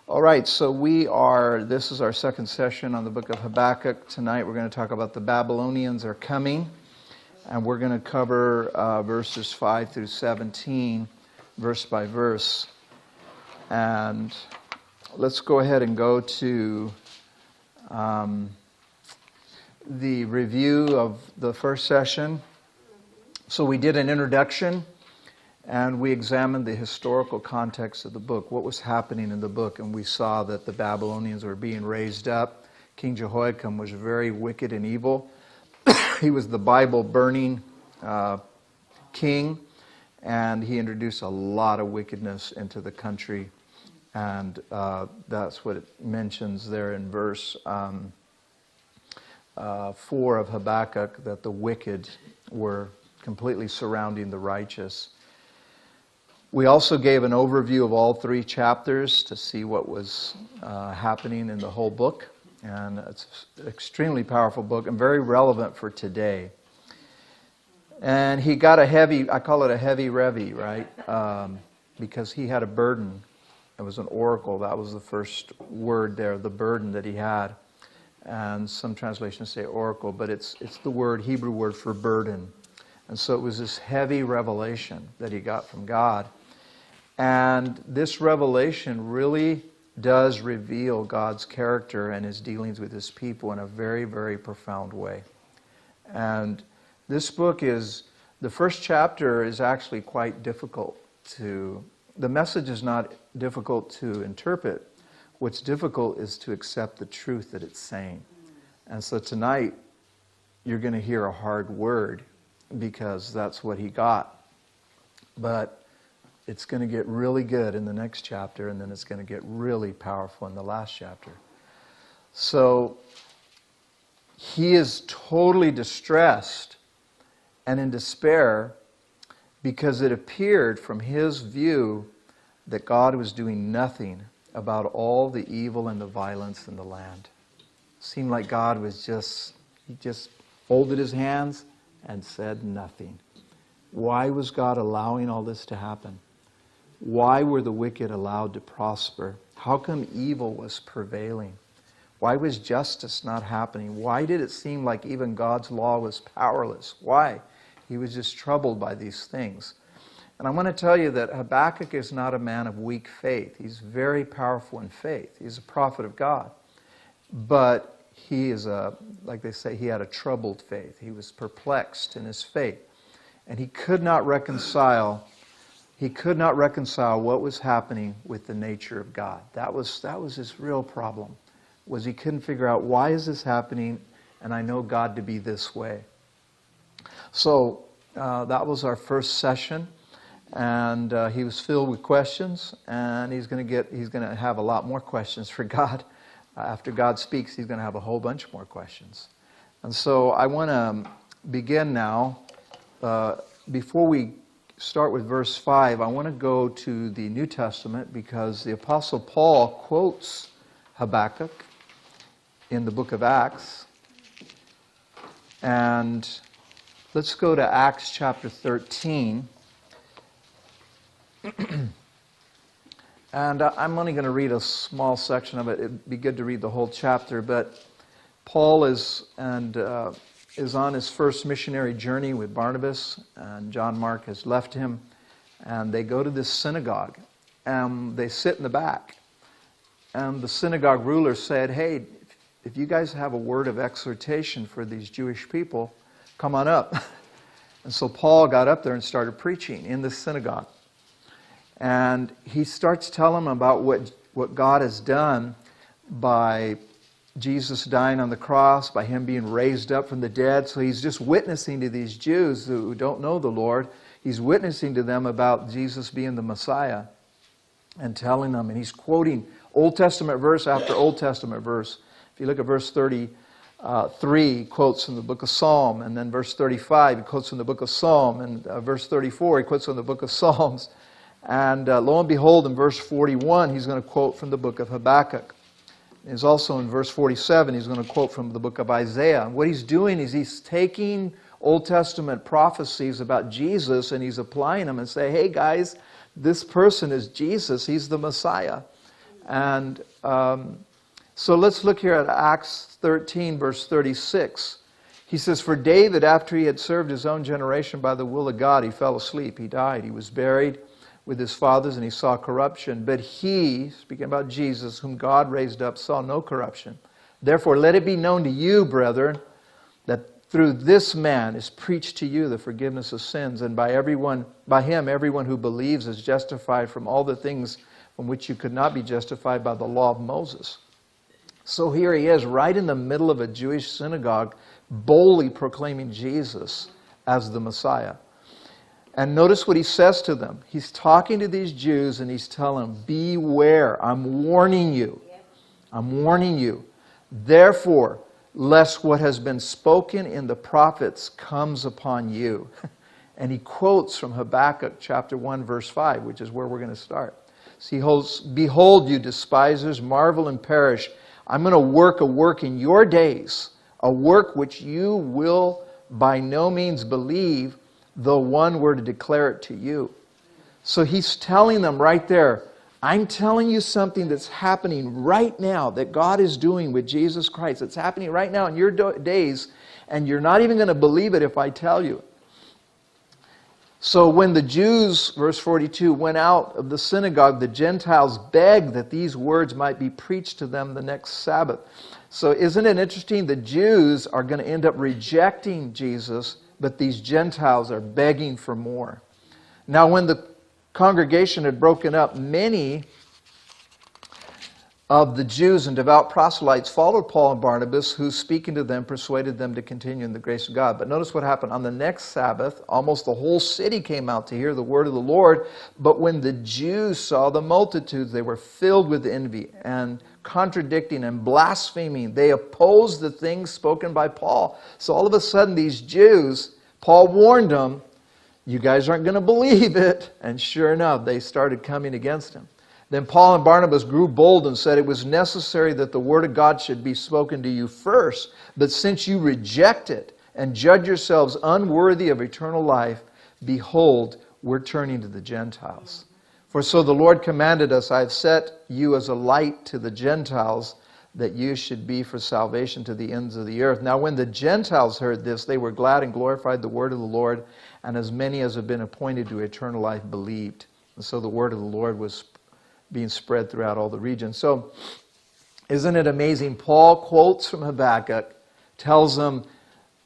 All right, so this is our second session on the book of Habakkuk. Tonight we're going to talk about the Babylonians are coming, and we're going to cover verses 5 through 17, verse by verse. And let's go ahead and go to the review of the first session. So we did an introduction, and we examined the historical context of the book, what was happening in the book, and we saw that the Babylonians were being raised up. King Jehoiakim was very wicked and evil. He was the Bible-burning king, and he introduced a lot of wickedness into the country, and that's what it mentions there in verse 4 of Habakkuk, that the wicked were completely surrounding the righteous. We also gave an overview of all three chapters to see what was happening in the whole book. And it's an extremely powerful book and very relevant for today. And he got I call it a heavy revy, right? Because he had a burden. It was an oracle. That was the first word there, the burden that he had. And some translations say oracle, but it's the Hebrew word for burden. And so it was this heavy revelation that he got from God. And this revelation really does reveal God's character and His dealings with His people in a very, very profound way. And this book the first chapter is actually quite difficult the message is not difficult to interpret. What's difficult is to accept the truth that it's saying. And so tonight, you're going to hear a hard word because that's what he got. But it's going to get really good in the next chapter, and then it's going to get really powerful in the last chapter. So he is totally distressed and in despair because it appeared from his view that God was doing nothing about all the evil and the violence in the land. It seemed like God was he just folded his hands and said nothing. Why was God allowing all this to happen? Why were the wicked allowed to prosper? How come evil was prevailing? Why was justice not happening? Why did it seem like even God's law was powerless? Why? He was just troubled by these things. And I want to tell you that Habakkuk is not a man of weak faith. He's very powerful in faith. He's a prophet of God. But he is like they say, he had a troubled faith. He was perplexed in his faith. And he could not reconcile what was happening with the nature of God. That was his real problem, was he couldn't figure out, why is this happening, and I know God to be this way. So that was our first session, and he was filled with questions, and he's going to have a lot more questions for God. After God speaks, he's going to have a whole bunch more questions. And so I want to begin now. Before we start with verse 5, I want to go to the New Testament because the Apostle Paul quotes Habakkuk in the book of Acts. And let's go to Acts chapter 13. And I'm only going to read a small section of it. It'd be good to read the whole chapter, but Paul is on his first missionary journey with Barnabas, and John Mark has left him, and they go to this synagogue, and they sit in the back. And the synagogue ruler said, "Hey, if you guys have a word of exhortation for these Jewish people, come on up." And so Paul got up there and started preaching in the synagogue. And he starts telling them about what God has done by Jesus dying on the cross, by him being raised up from the dead. So he's just witnessing to these Jews who don't know the Lord. He's witnessing to them about Jesus being the Messiah and telling them. And he's quoting Old Testament verse after Old Testament verse. If you look at verse 33, he quotes from the book of Psalm. And then verse 35, he quotes from the book of Psalm. And verse 34, he quotes from the book of Psalms. And lo and behold, in verse 41, he's going to quote from the book of Habakkuk. Is also in verse 47, he's going to quote from the book of Isaiah. And what he's doing is he's taking Old Testament prophecies about Jesus and he's applying them and say, hey guys, this person is Jesus, he's the Messiah. And so let's look here at Acts 13, verse 36. He says, "For David, after he had served his own generation by the will of God, he fell asleep. He died. He was buried with his fathers, and he saw corruption. But he," speaking about Jesus, "whom God raised up, saw no corruption. Therefore, let it be known to you, brethren, that through this man is preached to you the forgiveness of sins, and by him everyone who believes is justified from all the things from which you could not be justified by the law of Moses." So here he is, right in the middle of a Jewish synagogue, boldly proclaiming Jesus as the Messiah. And notice what he says to them. He's talking to these Jews and he's telling them, beware, I'm warning you. I'm warning you. Therefore, lest what has been spoken in the prophets comes upon you. And he quotes from Habakkuk chapter 1, verse 5, which is where we're going to start. So he holds, "Behold, you despisers, marvel and perish. I'm going to work a work in your days, a work which you will by no means believe, though one were to declare it to you." So he's telling them right there, I'm telling you something that's happening right now, that God is doing with Jesus Christ. It's happening right now in your days, and you're not even going to believe it if I tell you. So when the Jews, verse 42, went out of the synagogue, the Gentiles begged that these words might be preached to them the next Sabbath. So isn't it interesting? The Jews are going to end up rejecting Jesus, but these Gentiles are begging for more. Now when the congregation had broken up, many of the Jews and devout proselytes followed Paul and Barnabas, who, speaking to them, persuaded them to continue in the grace of God. But notice what happened. On the next Sabbath, almost the whole city came out to hear the word of the Lord. But when the Jews saw the multitudes, they were filled with envy and contradicting and blaspheming. They opposed the things spoken by Paul. So all of a sudden, these Jews, Paul warned them, you guys aren't going to believe it. And sure enough, they started coming against him. Then Paul and Barnabas grew bold and said, it was necessary that the word of God should be spoken to you first. But since you reject it and judge yourselves unworthy of eternal life, behold, we're turning to the Gentiles. For so the Lord commanded us, I have set you as a light to the Gentiles, that you should be for salvation to the ends of the earth. Now when the Gentiles heard this, they were glad and glorified the word of the Lord, and as many as have been appointed to eternal life believed. And so the word of the Lord was being spread throughout all the region. So, isn't it amazing? Paul quotes from Habakkuk, tells them,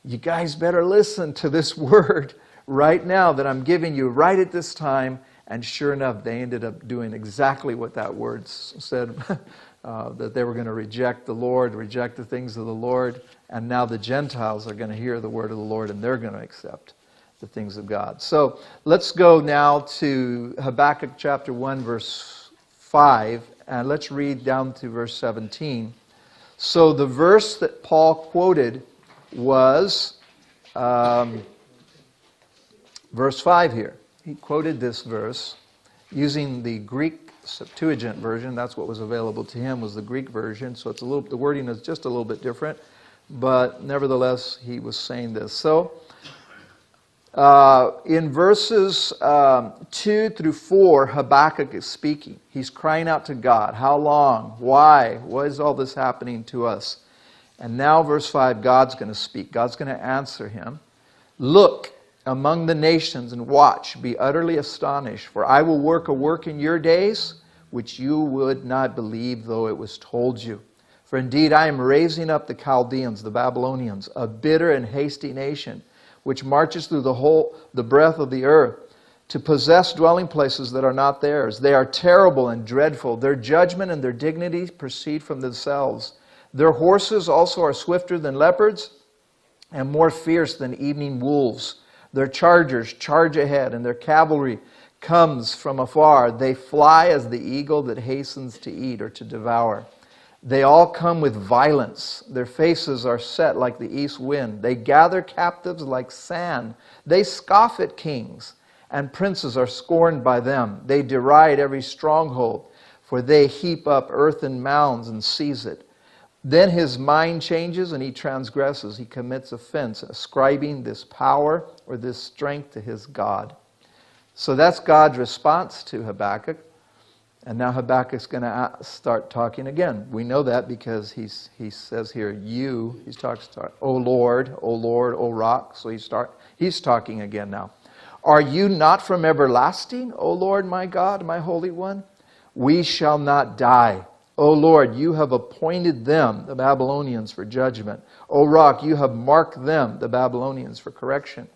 you guys better listen to this word right now that I'm giving you right at this time. And sure enough, they ended up doing exactly what that word said, that they were going to reject the Lord, reject the things of the Lord. And now the Gentiles are going to hear the word of the Lord and they're going to accept the things of God. So let's go now to Habakkuk chapter 1, verse 5, and let's read down to verse 17. So the verse that Paul quoted was verse 5 here. He quoted this verse using the Greek Septuagint version. That's what was available to him, was the Greek version. So it's a little, the wording is just a little bit different, but nevertheless he was saying this. So in verses 2 through 4, Habakkuk is speaking. He's crying out to God. How long? Why? Why is all this happening to us? And now verse 5, God's going to speak. God's going to answer him. Look among the nations and watch. Be utterly astonished. For I will work a work in your days which you would not believe, though it was told you. For indeed I am raising up the Chaldeans, the Babylonians, a bitter and hasty nation, which marches through the breadth of the earth, to possess dwelling places that are not theirs. They are terrible and dreadful. Their judgment and their dignity proceed from themselves. Their horses also are swifter than leopards, and more fierce than evening wolves. Their chargers charge ahead, and their cavalry comes from afar. They fly as the eagle that hastens to eat or to devour. They all come with violence. Their faces are set like the east wind. They gather captives like sand. They scoff at kings, and princes are scorned by them. They deride every stronghold, for they heap up earthen mounds and seize it. Then his mind changes and he transgresses. He commits offense, ascribing this power or this strength to his God. So that's God's response to Habakkuk. And now Habakkuk's going to start talking again. We know that because he says here, he talks, O Lord, O rock. So he's talking again now. Are you not from everlasting, O Lord, my God, my Holy One? We shall not die. O Lord, you have appointed them, the Babylonians, for judgment. O rock, you have marked them, the Babylonians, for correction.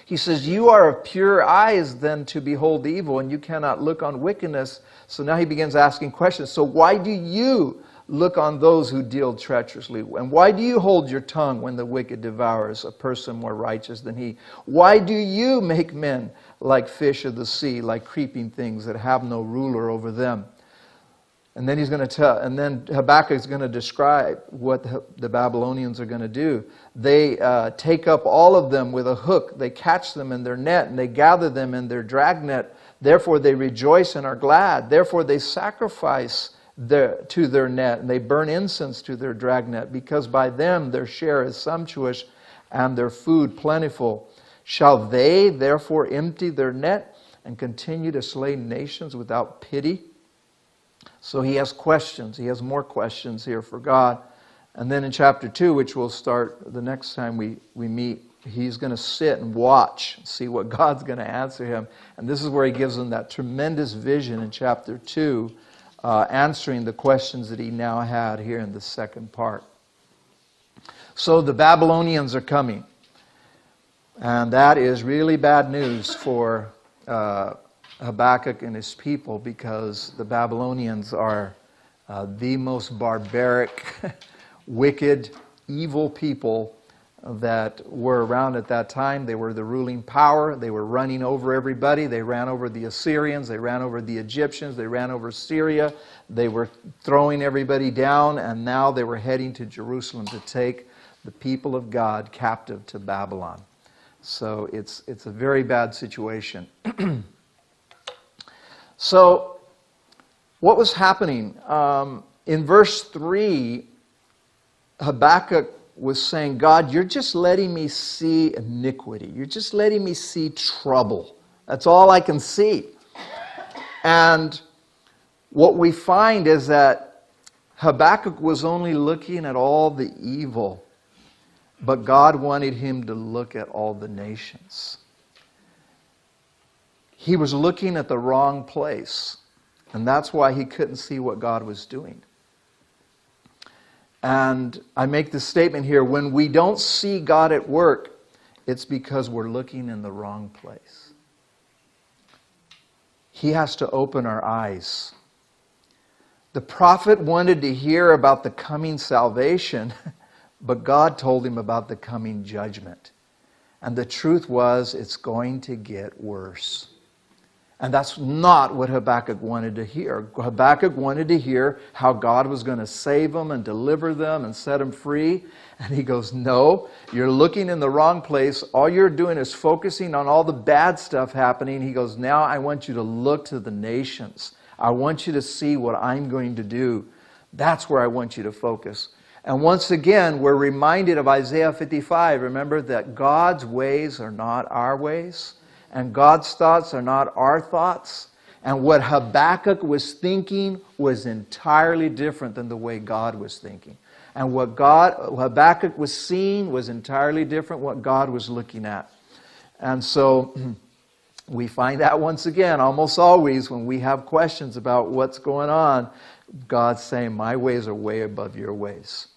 He says, you are of pure eyes then to behold evil, and you cannot look on wickedness. So now he begins asking questions. So why do you look on those who deal treacherously? And why do you hold your tongue when the wicked devours a person more righteous than he? Why do you make men like fish of the sea, like creeping things that have no ruler over them? And then then Habakkuk is going to describe what the Babylonians are going to do. They take up all of them with a hook. They catch them in their net, and they gather them in their dragnet. Therefore they rejoice and are glad. Therefore they sacrifice to their net, and they burn incense to their dragnet, because by them their share is sumptuous and their food plentiful. Shall they therefore empty their net and continue to slay nations without pity? So he has questions. He has more questions here for God. And then in chapter 2, which we'll start the next time we meet, he's going to sit and watch, see what God's going to answer him. And this is where he gives him that tremendous vision in chapter 2, answering the questions that he now had here in the second part. So the Babylonians are coming. And that is really bad news for Habakkuk and his people, because the Babylonians are the most barbaric, wicked, evil people that were around at that time. They were the ruling power. They were running over everybody. They ran over the Assyrians. They ran over the Egyptians. They ran over Syria. They were throwing everybody down, and now they were heading to Jerusalem to take the people of God captive to Babylon. So it's a very bad situation. So what was happening? In verse 3, Habakkuk was saying, God, you're just letting me see iniquity. You're just letting me see trouble. That's all I can see. And what we find is that Habakkuk was only looking at all the evil, but God wanted him to look at all the nations. He was looking at the wrong place, and that's why he couldn't see what God was doing. And I make this statement here, when we don't see God at work, it's because we're looking in the wrong place. He has to open our eyes. The prophet wanted to hear about the coming salvation, but God told him about the coming judgment. And the truth was, it's going to get worse. And that's not what Habakkuk wanted to hear. Habakkuk wanted to hear how God was going to save them and deliver them and set them free. And he goes, no, you're looking in the wrong place. All you're doing is focusing on all the bad stuff happening. He goes, now I want you to look to the nations. I want you to see what I'm going to do. That's where I want you to focus. And once again, we're reminded of Isaiah 55. Remember that God's ways are not our ways, and God's thoughts are not our thoughts. And what Habakkuk was thinking was entirely different than the way God was thinking. And what Habakkuk was seeing was entirely different what God was looking at. And so we find out once again, almost always, when we have questions about what's going on, God's saying, my ways are way above your ways.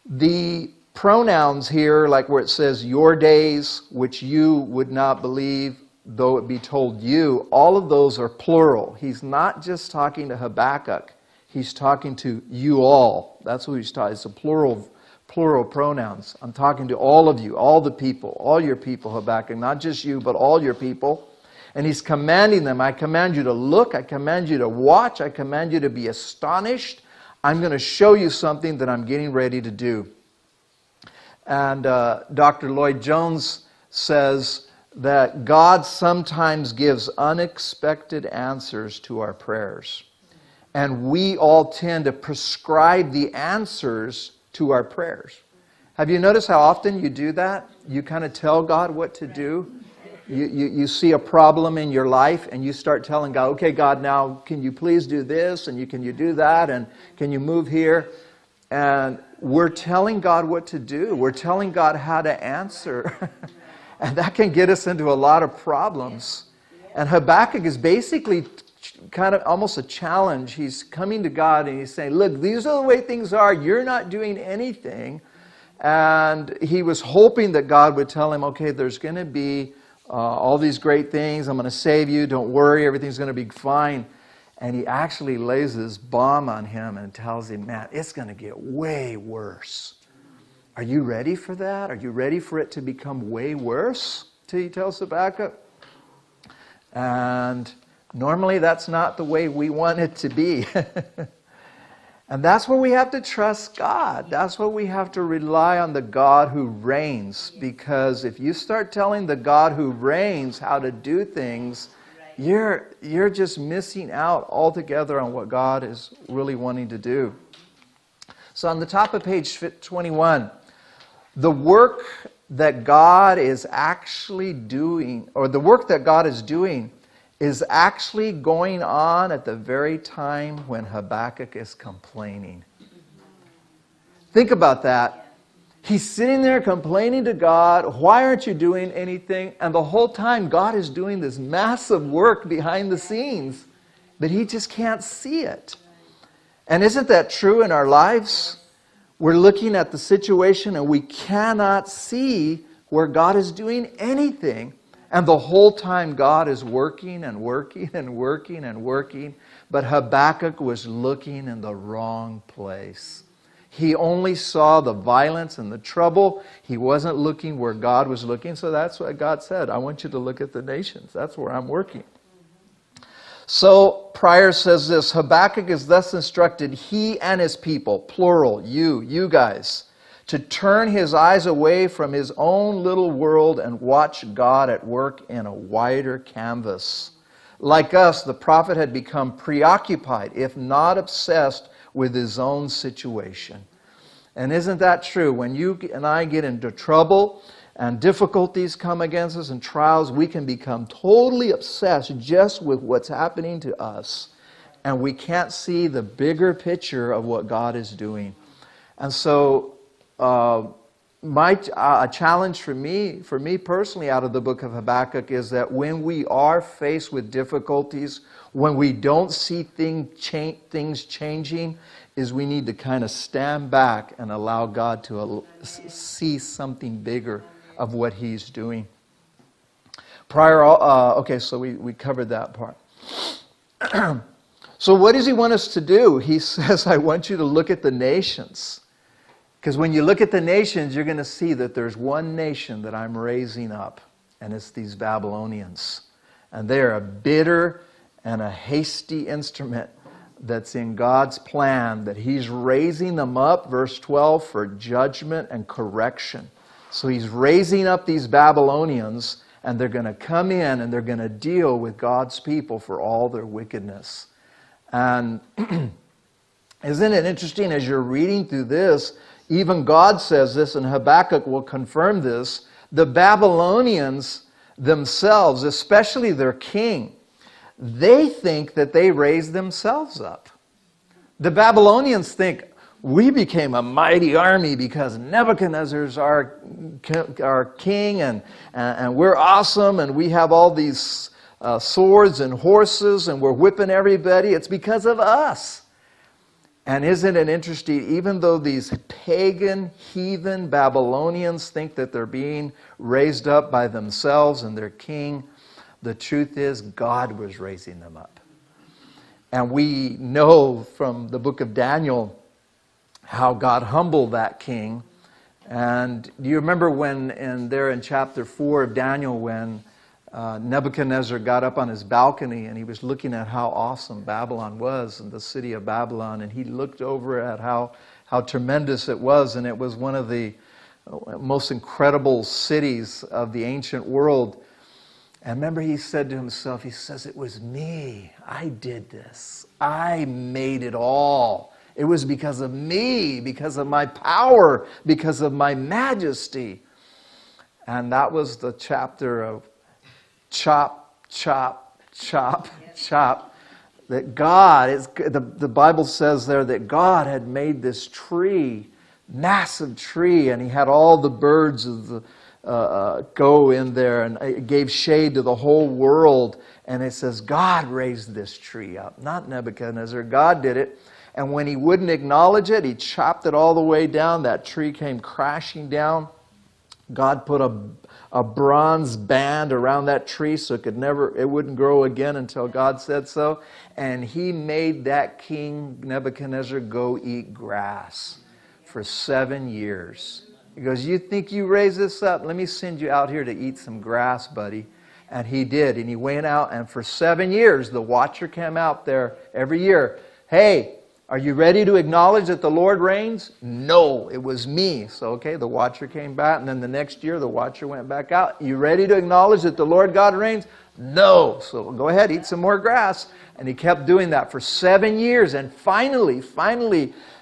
The pronouns here, like where it says your days, which you would not believe, though it be told you, all of those are plural. He's not just talking to Habakkuk. He's talking to you all. That's what he's talking. It's a plural pronouns. I'm talking to all of you, all the people, all your people, Habakkuk. Not just you, but all your people. And he's commanding them. I command you to look. I command you to watch. I command you to be astonished. I'm going to show you something that I'm getting ready to do. And Dr. Lloyd Jones says that God sometimes gives unexpected answers to our prayers. And we all tend to prescribe the answers to our prayers. Have you noticed how often you do that? You kind of tell God what to do. You see a problem in your life and you start telling God, okay, God, now can you please do this and can you do that and can you move here? And we're telling God what to do. We're telling God how to answer. And that can get us into a lot of problems. And Habakkuk is basically kind of almost a challenge. He's coming to God and he's saying, look, these are the way things are. You're not doing anything. And he was hoping that God would tell him, okay, there's going to be all these great things. I'm going to save you. Don't worry. Everything's going to be fine. And he actually lays this bomb on him and tells him, man, it's going to get way worse. Are you ready for that? Are you ready for it to become way worse? He tells Habakkuk. And normally that's not the way we want it to be. And that's where we have to trust God. That's where we have to rely on the God who reigns. Because if you start telling the God who reigns how to do things, you're just missing out altogether on what God is really wanting to do. So on the top of page 21, the work that God is actually doing, or the work that God is doing, is actually going on at the very time when Habakkuk is complaining. Think about that. He's sitting there complaining to God, why aren't you doing anything? And the whole time God is doing this massive work behind the scenes, but he just can't see it. And isn't that true in our lives? We're looking at the situation and we cannot see where God is doing anything. And the whole time God is working and working and working and working. But Habakkuk was looking in the wrong place. He only saw the violence and the trouble. He wasn't looking where God was looking. So that's what God said. I want you to look at the nations. That's where I'm working. So Pryor says this, Habakkuk is thus instructed, he and his people, plural, you guys, to turn his eyes away from his own little world and watch God at work in a wider canvas. Like us, the prophet had become preoccupied, if not obsessed, with his own situation. And isn't that true? When you and I get into trouble and difficulties come against us and trials, we can become totally obsessed just with what's happening to us. And we can't see the bigger picture of what God is doing. And so a challenge for me personally out of the book of Habakkuk is that when we are faced with difficulties, when we don't see things changing, is we need to kind of stand back and allow God to see something bigger of what he's doing. Okay, so we covered that part. So what does he want us to do? He says, I want you to look at the nations. Because when you look at the nations, you're going to see that there's one nation that I'm raising up, and it's these Babylonians. And they're a bitter and a hasty instrument that's in God's plan, that he's raising them up, verse 12, for judgment and correction. So he's raising up these Babylonians, and they're going to come in and they're going to deal with God's people for all their wickedness. And isn't it interesting as you're reading through this, even God says this, and Habakkuk will confirm this, the Babylonians themselves, especially their king, they think that they raised themselves up. The Babylonians think, we became a mighty army because Nebuchadnezzar's our king, and we're awesome, and we have all these swords and horses, and we're whipping everybody. It's because of us. And isn't it interesting, even though these pagan, heathen Babylonians think that they're being raised up by themselves and their king, the truth is God was raising them up. And we know from the book of Daniel how God humbled that king. And do you remember there in chapter 4 of Daniel when Nebuchadnezzar got up on his balcony and he was looking at how awesome Babylon was, and the city of Babylon, and he looked over at how tremendous it was, and it was one of the most incredible cities of the ancient world. And remember, he said to himself, he says, it was me. I did this. I made it all. It was because of me, because of my power, because of my majesty. And that was the chapter of chop, chop, chop, chop. That God is, the Bible says there that God had made this tree, massive tree, and He had all the birds of the go in there, and it gave shade to the whole world. And it says God raised this tree up, not Nebuchadnezzar. God did it. And when he wouldn't acknowledge it, he chopped it all the way down. That tree came crashing down. God put a bronze band around that tree so it wouldn't grow again until God said so. And He made that king Nebuchadnezzar go eat grass for 7 years. He goes, you think you raise this up? Let me send you out here to eat some grass, buddy. And he did. And he went out, and for 7 years, the watcher came out there every year. Hey, are you ready to acknowledge that the Lord reigns? No, it was me. So, okay, the watcher came back, and then the next year, the watcher went back out. You ready to acknowledge that the Lord God reigns? No. So go ahead, eat some more grass. And he kept doing that for 7 years. And finally,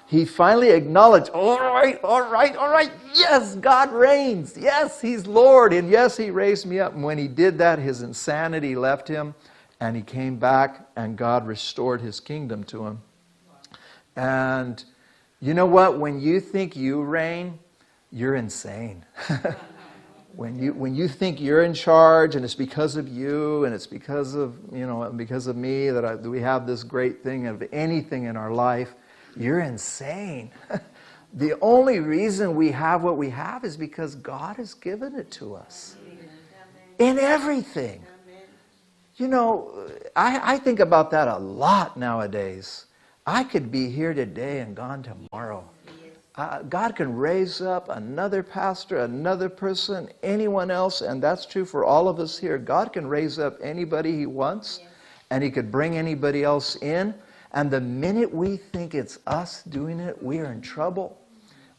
he acknowledged, all right. Yes, God reigns. Yes, He's Lord. And yes, He raised me up. And when he did that, his insanity left him. And he came back, and God restored His kingdom to him. And you know what? When you think you reign, you're insane. When you think you're in charge, and it's because of you, and it's because of me that we have this great thing of anything in our life, you're insane. The only reason we have what we have is because God has given it to us. In everything. You know, I think about that a lot nowadays. I could be here today and gone tomorrow. God can raise up another pastor, another person, anyone else, and that's true for all of us here. God can raise up anybody He wants, and He could bring anybody else in. And the minute we think it's us doing it, we are in trouble.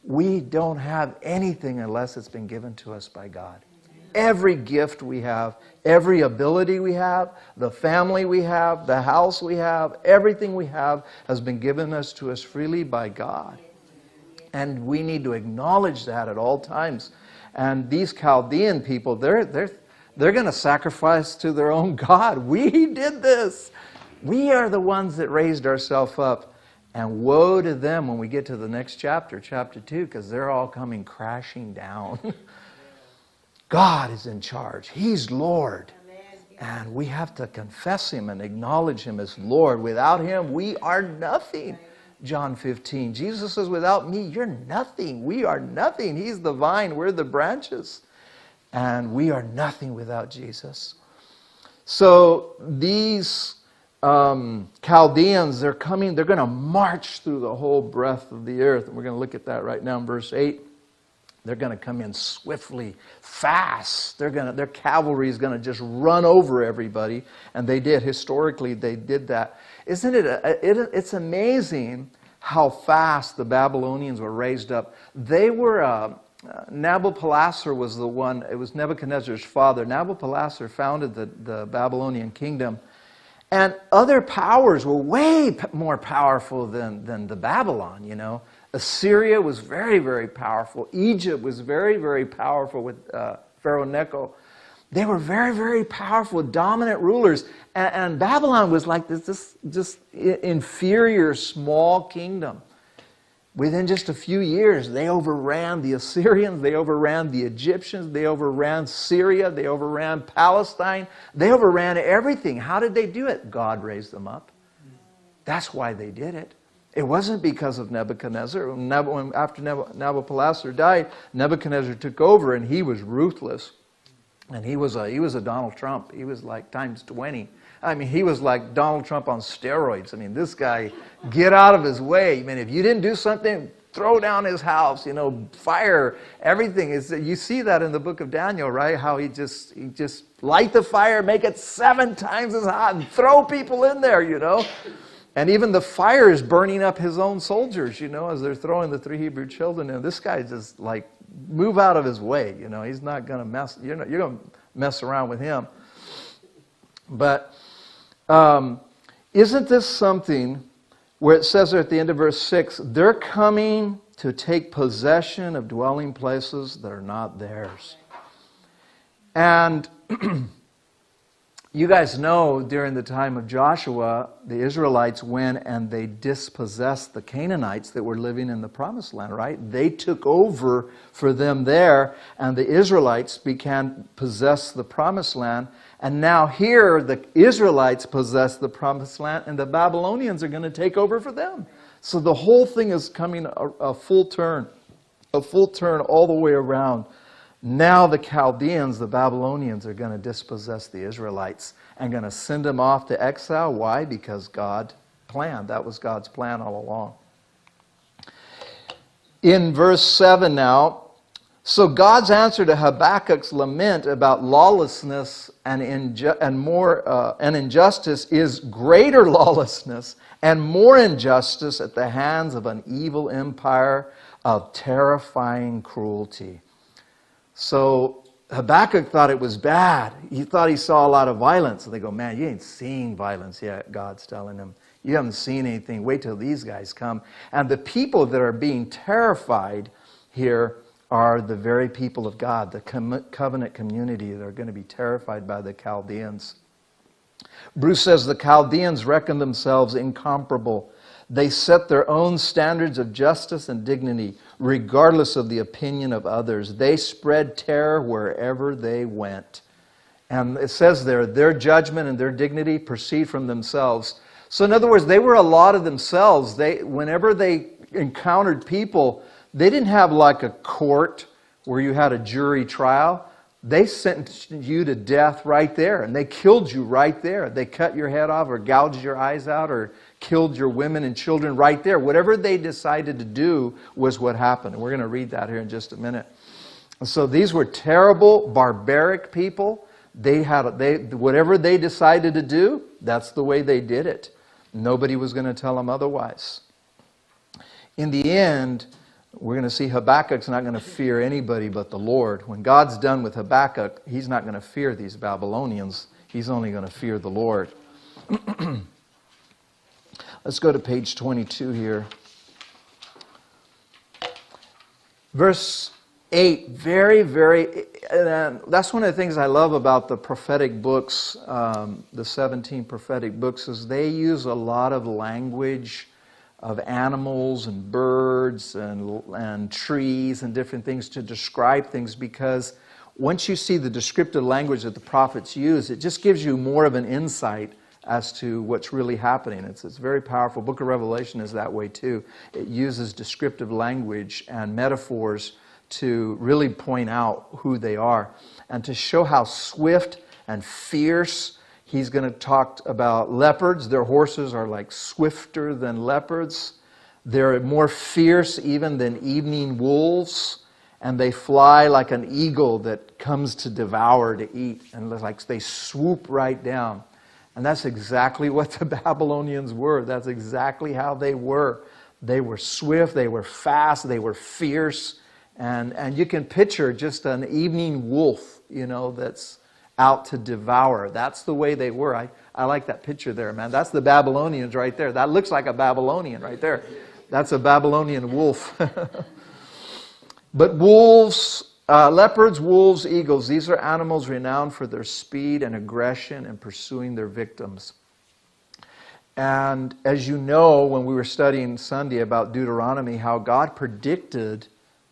We don't have anything unless it's been given to us by God. Every gift we have, every ability we have, the family we have, the house we have, everything we have has been given to us freely by God. And we need to acknowledge that at all times. And these Chaldean people, they're going to sacrifice to their own God. We did this. We are the ones that raised ourselves up. And woe to them when we get to the next chapter, chapter 2, because they're all coming crashing down. God is in charge. He's Lord. And we have to confess Him and acknowledge Him as Lord. Without Him, we are nothing. John 15. Jesus says, without me, you're nothing. We are nothing. He's the vine. We're the branches. And we are nothing without Jesus. So these Chaldeans, they're going to march through the whole breadth of the earth. And we're going to look at that right now in verse 8. They're going to come in swiftly, fast. Their cavalry is going to just run over everybody. And they did. Historically, they did that. Isn't it? It's amazing how fast the Babylonians were raised up. They were, Nabopolassar was the one, it was Nebuchadnezzar's father. Nabopolassar founded the Babylonian kingdom. And other powers were way more powerful than the Babylon, you know. Assyria was very, very powerful. Egypt was very, very powerful with Pharaoh Necho. They were very, very powerful, dominant rulers. And Babylon was like this just inferior, small kingdom. Within just a few years, they overran the Assyrians, they overran the Egyptians, they overran Syria, they overran Palestine. They overran everything. How did they do it? God raised them up. That's why they did it. It wasn't because of Nebuchadnezzar. After Nabopolassar died, Nebuchadnezzar took over, and he was ruthless. And he was a Donald Trump. He was like times 20. I mean, he was like Donald Trump on steroids. I mean, this guy, get out of his way. I mean, if you didn't do something, throw down his house, you know, fire, everything. You see that in the book of Daniel, right? How he just light the fire, make it 7 times as hot, and throw people in there, you know. And even the fire is burning up his own soldiers, you know, as they're throwing the 3 Hebrew children in. This guy just like, move out of his way, you know. He's not going to mess, you're going to mess around with him. But isn't this something where it says there at the end of verse 6, they're coming to take possession of dwelling places that are not theirs. And You guys know during the time of Joshua, the Israelites went and they dispossessed the Canaanites that were living in the promised land, right? They took over for them there, and the Israelites began possess the promised land. And now here, the Israelites possess the promised land, and the Babylonians are going to take over for them. So the whole thing is coming a full turn all the way around. Now the Chaldeans, the Babylonians, are going to dispossess the Israelites and going to send them off to exile. Why? Because God planned. That was God's plan all along. In verse 7 now, so God's answer to Habakkuk's lament about lawlessness and injustice is greater lawlessness and more injustice at the hands of an evil empire of terrifying cruelty. So Habakkuk thought it was bad. He thought he saw a lot of violence. And they go, man, you ain't seen violence yet, God's telling him. You haven't seen anything. Wait till these guys come. And the people that are being terrified here are the very people of God, the covenant community that are going to be terrified by the Chaldeans. Bruce says the Chaldeans reckon themselves incomparable. They set their own standards of justice and dignity, regardless of the opinion of others. They spread terror wherever they went. And it says there, their judgment and their dignity proceed from themselves. So in other words, they were a lot of themselves. Whenever they encountered people, they didn't have like a court where you had a jury trial. They sentenced you to death right there, and they killed you right there. They cut your head off or gouged your eyes out or killed your women and children right there. Whatever they decided to do was what happened. And we're going to read that here in just a minute. And so these were terrible, barbaric people. Whatever they decided to do, that's the way they did it. Nobody was going to tell them otherwise. In the end, we're going to see Habakkuk's not going to fear anybody but the Lord. When God's done with Habakkuk, he's not going to fear these Babylonians. He's only going to fear the Lord. Let's go to page 22 here. Verse 8, that's one of the things I love about the prophetic books, the 17 prophetic books, is they use a lot of language of animals and birds and trees and different things to describe things, because once you see the descriptive language that the prophets use, it just gives you more of an insight as to what's really happening. It's very powerful. Book of Revelation is that way too. It uses descriptive language and metaphors to really point out who they are and to show how swift and fierce. He's going to talk about leopards. Their horses are like swifter than leopards. They're more fierce even than evening wolves. And they fly like an eagle that comes to devour, to eat. And like they swoop right down. And that's exactly what the Babylonians were. That's exactly how they were. They were swift, they were fast, they were fierce. And you can picture just an evening wolf, that's out to devour. That's the way they were. I like that picture there, man. That's the Babylonians right there. That looks like a Babylonian right there. That's a Babylonian wolf. But wolves, leopards, wolves, eagles, these are animals renowned for their speed and aggression in pursuing their victims. And as you know, when we were studying Sunday about Deuteronomy, how God predicted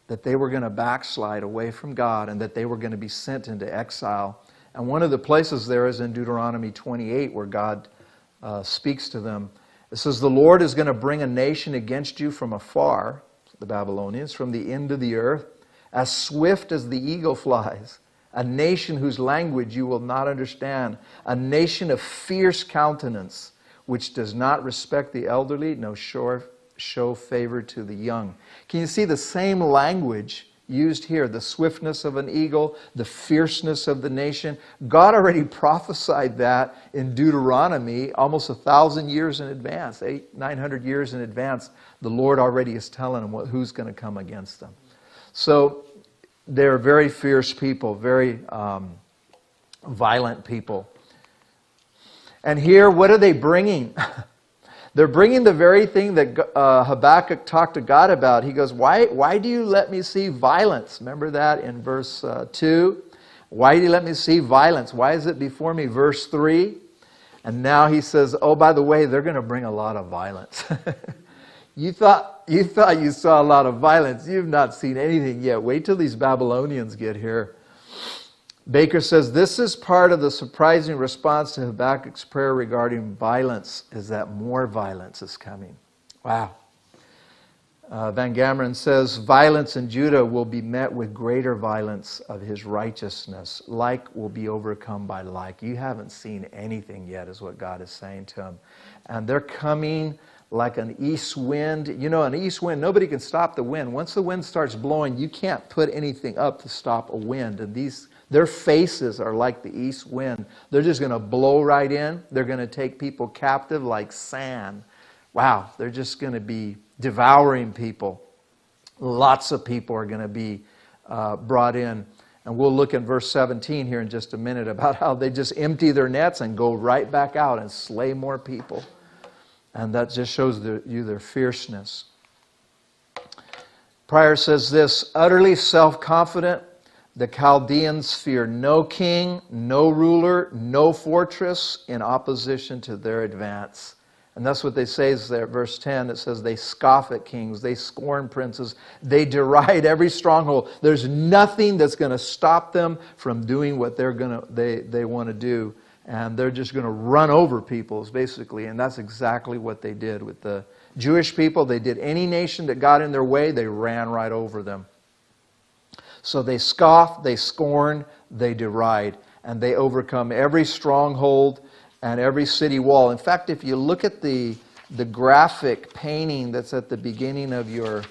that they were going to backslide away from God and that they were going to be sent into exile. And one of the places there is in Deuteronomy 28 where God speaks to them. It says, the Lord is going to bring a nation against you from afar, the Babylonians, from the end of the earth, as swift as the eagle flies, a nation whose language you will not understand, a nation of fierce countenance, which does not respect the elderly, nor show favor to the young. Can you see the same language used here? The swiftness of an eagle, the fierceness of the nation. God already prophesied that in Deuteronomy almost 1,000 years in advance, 900 years in advance. The Lord already is telling them who's going to come against them. So they're very fierce people, very violent people. And here, what are they bringing? They're bringing the very thing that Habakkuk talked to God about. He goes, why do you let me see violence? Remember that in verse 2? Why did he let me see violence? Why is it before me? Verse 3. And now he says, oh, by the way, they're going to bring a lot of violence. You thought you saw a lot of violence. You've not seen anything yet. Wait till these Babylonians get here. Baker says, this is part of the surprising response to Habakkuk's prayer regarding violence, is that more violence is coming. Wow. Van Gameren says, violence in Judah will be met with greater violence of his righteousness. Like will be overcome by like. You haven't seen anything yet, is what God is saying to him. And they're coming like an east wind. You know, an east wind, nobody can stop the wind. Once the wind starts blowing, you can't put anything up to stop a wind. And their faces are like the east wind. They're just going to blow right in. They're going to take people captive like sand. Wow, they're just going to be devouring people. Lots of people are going to be brought in. And we'll look in verse 17 here in just a minute about how they just empty their nets and go right back out and slay more people. And that just shows you their fierceness. Pryor says this, utterly self-confident, the Chaldeans fear no king, no ruler, no fortress in opposition to their advance. And that's what they say is there, verse 10. It says they scoff at kings, they scorn princes, they deride every stronghold. There's nothing that's going to stop them from doing what they want to do. And they're just going to run over peoples, basically. And that's exactly what they did with the Jewish people. They did any nation that got in their way, they ran right over them. So they scoff, they scorn, they deride, and they overcome every stronghold and every city wall. In fact, if you look at the graphic painting that's at the beginning of your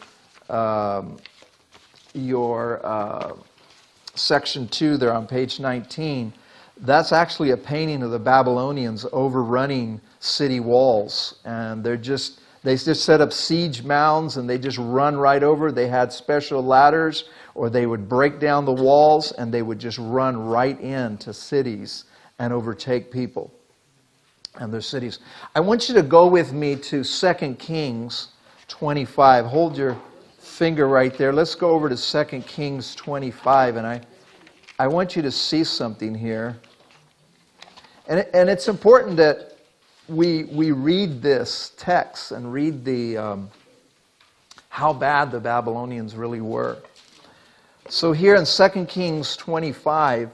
section 2 there on page 19, that's actually a painting of the Babylonians overrunning city walls. And they just set up siege mounds and they just run right over. They had special ladders, or they would break down the walls and they would just run right into cities and overtake people and their cities. I want you to go with me to 2 Kings 25. Hold your finger right there. Let's go over to 2 Kings 25, and I want you to see something here. And it's important that we read this text and read how bad the Babylonians really were. So here in 2 Kings 25,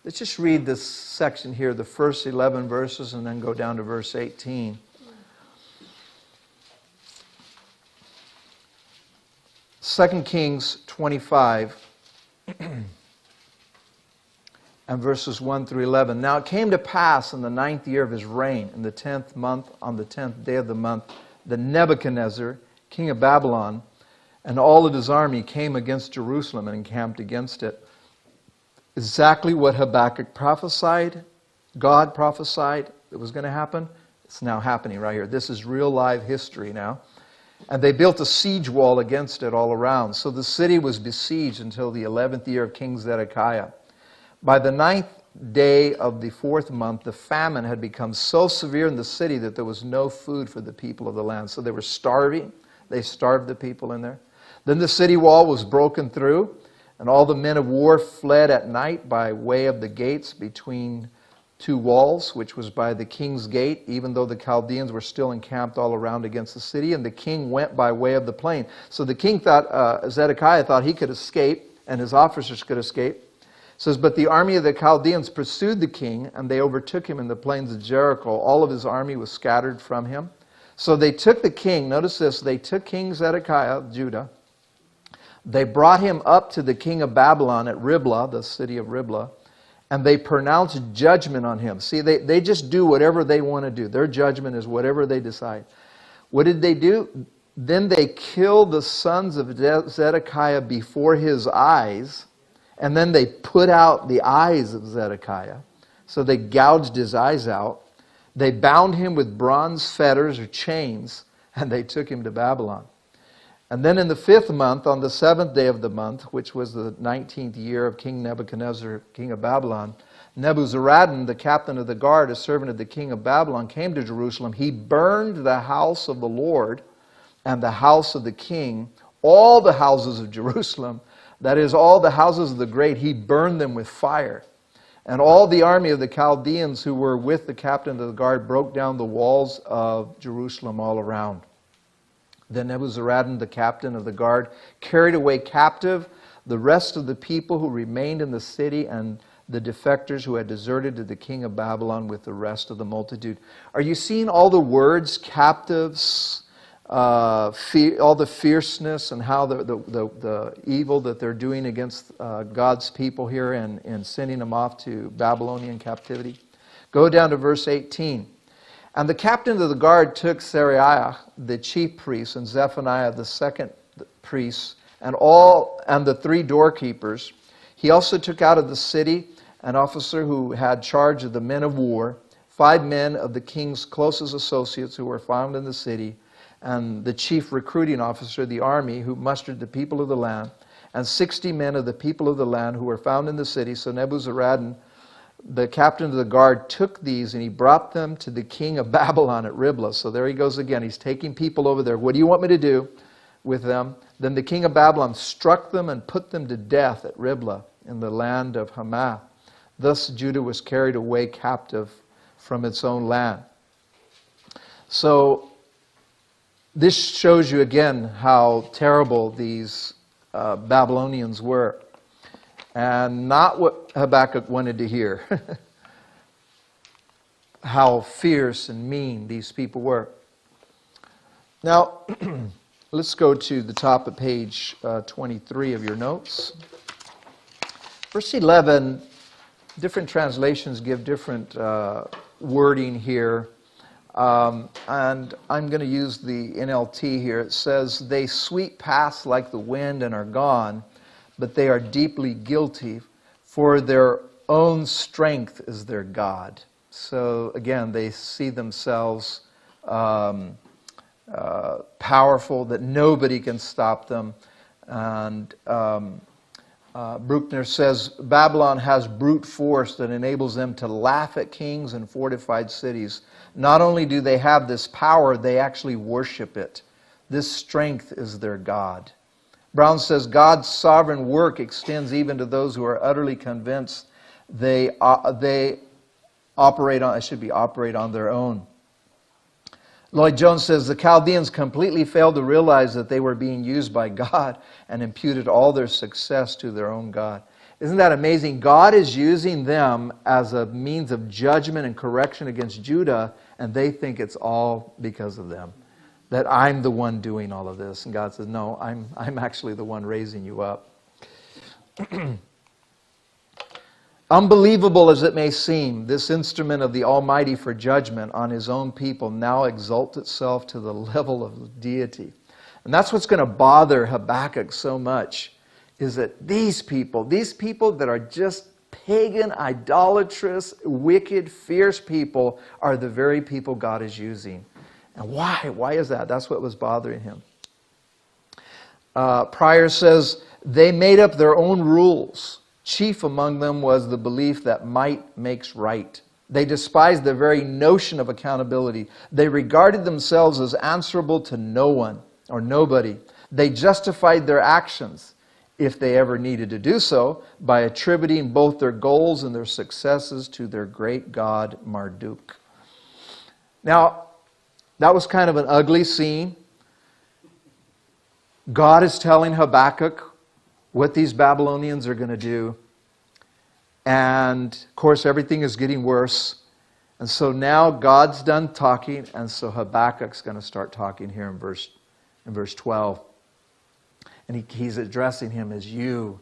let's just read this section here, the first 11 verses, and then go down to verse 18. 2 Kings 25 and verses 1 through 11. Now it came to pass in the 9th year of his reign, in the 10th month, on the 10th day of the month, that Nebuchadnezzar, king of Babylon, and all of his army came against Jerusalem and encamped against it. Exactly what Habakkuk prophesied, God prophesied it was going to happen, it's now happening right here. This is real live history now. And they built a siege wall against it all around. So the city was besieged until the 11th year of King Zedekiah. By the 9th day of the 4th month, the famine had become so severe in the city that there was no food for the people of the land. So they were starving. They starved the people in there. Then the city wall was broken through, and all the men of war fled at night by way of the gates between two walls, which was by the king's gate, even though the Chaldeans were still encamped all around against the city, and the king went by way of the plain. So the king thought, Zedekiah thought he could escape, and his officers could escape. It says, but the army of the Chaldeans pursued the king, and they overtook him in the plains of Jericho. All of his army was scattered from him. So they took the king, notice this, they took King Zedekiah of Judah. They brought him up to the king of Babylon at Riblah, the city of Riblah, and they pronounced judgment on him. See, they just do whatever they want to do. Their judgment is whatever they decide. What did they do? Then they killed the sons of Zedekiah before his eyes, and then they put out the eyes of Zedekiah. So they gouged his eyes out. They bound him with bronze fetters or chains, and they took him to Babylon. And then in the 5th month, on the 7th day of the month, which was the 19th year of King Nebuchadnezzar, king of Babylon, Nebuzaradan, the captain of the guard, a servant of the king of Babylon, came to Jerusalem. He burned the house of the Lord and the house of the king, all the houses of Jerusalem, That is, all the houses of the great, he burned them with fire. And all the army of the Chaldeans who were with the captain of the guard broke down the walls of Jerusalem all around. Then Nebuzaradan, the captain of the guard, carried away captive the rest of the people who remained in the city and the defectors who had deserted to the king of Babylon with the rest of the multitude. Are you seeing all the words, captives, all the fierceness and how the evil that they're doing against God's people here and sending them off to Babylonian captivity? Go down to verse 18. And the captain of the guard took Seraiah, the chief priest, and Zephaniah, the second priest, and the 3 doorkeepers. He also took out of the city an officer who had charge of the men of war, 5 men of the king's closest associates who were found in the city, and the chief recruiting officer of the army who mustered the people of the land, and 60 men of the people of the land who were found in the city. So Nebuzaradan, the captain of the guard, took these and he brought them to the king of Babylon at Riblah. So there he goes again. He's taking people over there. What do you want me to do with them? Then the king of Babylon struck them and put them to death at Riblah in the land of Hamath. Thus Judah was carried away captive from its own land. So this shows you again how terrible these Babylonians were. And not what Habakkuk wanted to hear. How fierce and mean these people were. Now, let's go to the top of page 23 of your notes. Verse 11, different translations give different wording here. And I'm going to use the NLT here. It says, they sweep past like the wind and are gone, but they are deeply guilty, for their own strength is their God. So again, they see themselves powerful, that nobody can stop them. And Bruckner says, Babylon has brute force that enables them to laugh at kings and fortified cities. Not only do they have this power, they actually worship it. This strength is their God. Brown says, God's sovereign work extends even to those who are utterly convinced they operate on their own. Lloyd Jones says, the Chaldeans completely failed to realize that they were being used by God and imputed all their success to their own God. Isn't that amazing? God is using them as a means of judgment and correction against Judah, and they think it's all because of them. That I'm the one doing all of this. And God says, no, I'm actually the one raising you up. Unbelievable as it may seem, this instrument of the Almighty for judgment on His own people now exalts itself to the level of deity. And that's what's going to bother Habakkuk so much, is that these people that are just pagan, idolatrous, wicked, fierce people are the very people God is using. And why? Why is that? That's what was bothering him. Pryor says, they made up their own rules. Chief among them was the belief that might makes right. They despised the very notion of accountability. They regarded themselves as answerable to no one or nobody. They justified their actions, if they ever needed to do so, by attributing both their goals and their successes to their great god Marduk. Now, that was kind of an ugly scene. God is telling Habakkuk what these Babylonians are going to do. And, of course, everything is getting worse. And so now God's done talking, and so Habakkuk's going to start talking here in verse 12. And he's addressing him as you.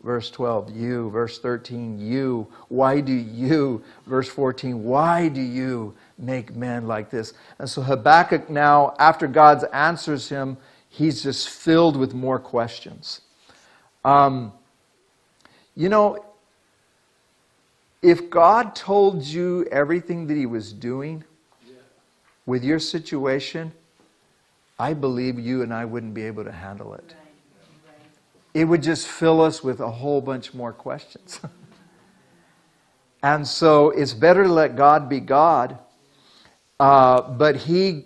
Verse 12, you. Verse 13, you. Why do you? Verse 14, why do you make men like this? And so Habakkuk now, after God answers him, he's just filled with more questions. If God told you everything that He was doing with your situation, I believe you and I wouldn't be able to handle it. It would just fill us with a whole bunch more questions. And so it's better to let God be God. But he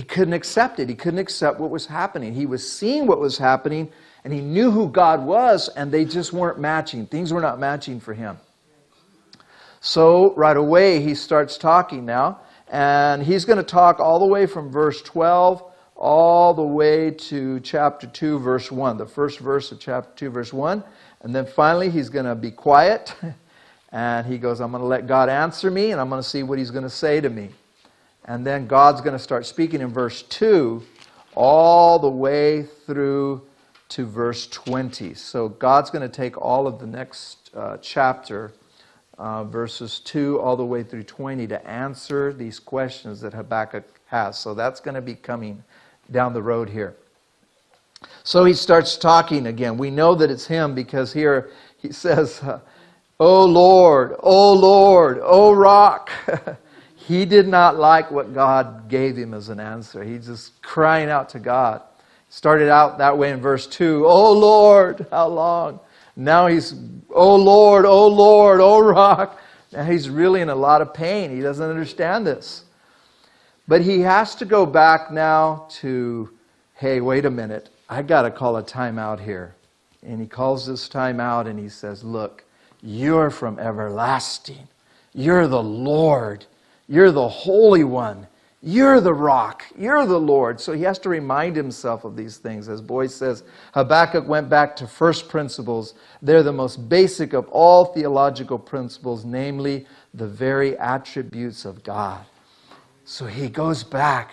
couldn't accept it. He couldn't accept what was happening. He was seeing what was happening, And he knew who God was, and they just weren't matching. Things were not matching for him. So right away he starts talking now, and he's going to talk all the way from verse 12 all the way to chapter 2, verse 1, the first verse of chapter 2, verse 1. And then finally he's going to be quiet, and he goes, I'm going to let God answer me, and I'm going to see what he's going to say to me. And then God's going to start speaking in verse 2 all the way through to verse 20. So God's going to take all of the next chapter, verses 2 all the way through 20, to answer these questions that Habakkuk has. So that's going to be coming down the road here. So he starts talking again. We know that it's him because here he says, O Lord, O rock. He did not like what God gave him as an answer. He's just crying out to God. Started out that way in verse 2. Oh Lord, how long? Now he's, oh Lord, oh rock. Now he's really in a lot of pain. He doesn't understand this. But he has to go back now to, hey, wait a minute. I got to call a timeout here. And he calls this timeout and he says, look, you're from everlasting. You're the Lord. You're the Holy One. You're the rock. You're the Lord. So he has to remind himself of these things. As Boyce says, Habakkuk went back to first principles. They're the most basic of all theological principles, namely the very attributes of God. So he goes back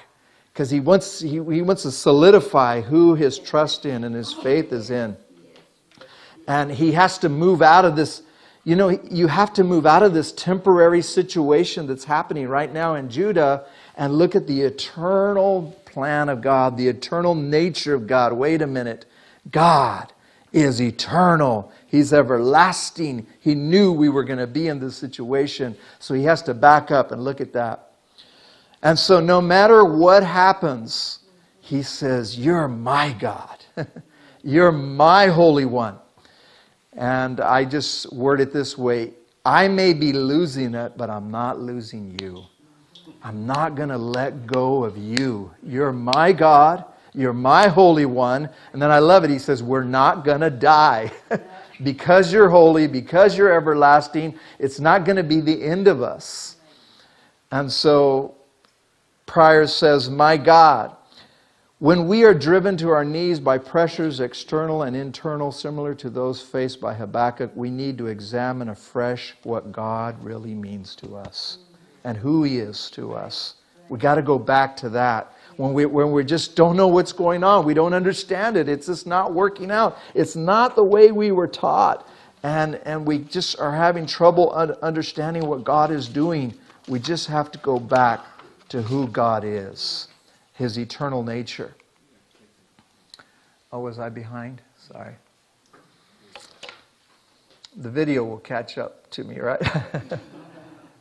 because he wants to solidify who his trust in and his faith is in. And he has to move out of this. You know, you have to move out of this temporary situation that's happening right now in Judah and look at the eternal plan of God, the eternal nature of God. Wait a minute. God is eternal. He's everlasting. He knew we were going to be in this situation. So he has to back up and look at that. And so no matter what happens, he says, you're my God. You're my Holy One. And I just word it this way. I may be losing it, but I'm not losing you. I'm not going to let go of you. You're my God. You're my Holy One. And then I love it. He says, we're not going to die. Because you're holy, because you're everlasting, it's not going to be the end of us. And so Pryor says, my God, when we are driven to our knees by pressures external and internal similar to those faced by Habakkuk, we need to examine afresh what God really means to us and who He is to us. We got to go back to that. When we just don't know what's going on, we don't understand it, it's just not working out. It's not the way we were taught. And we just are having trouble understanding what God is doing. We just have to go back to who God is. His eternal nature. Oh, was I behind? Sorry. The video will catch up to me, right?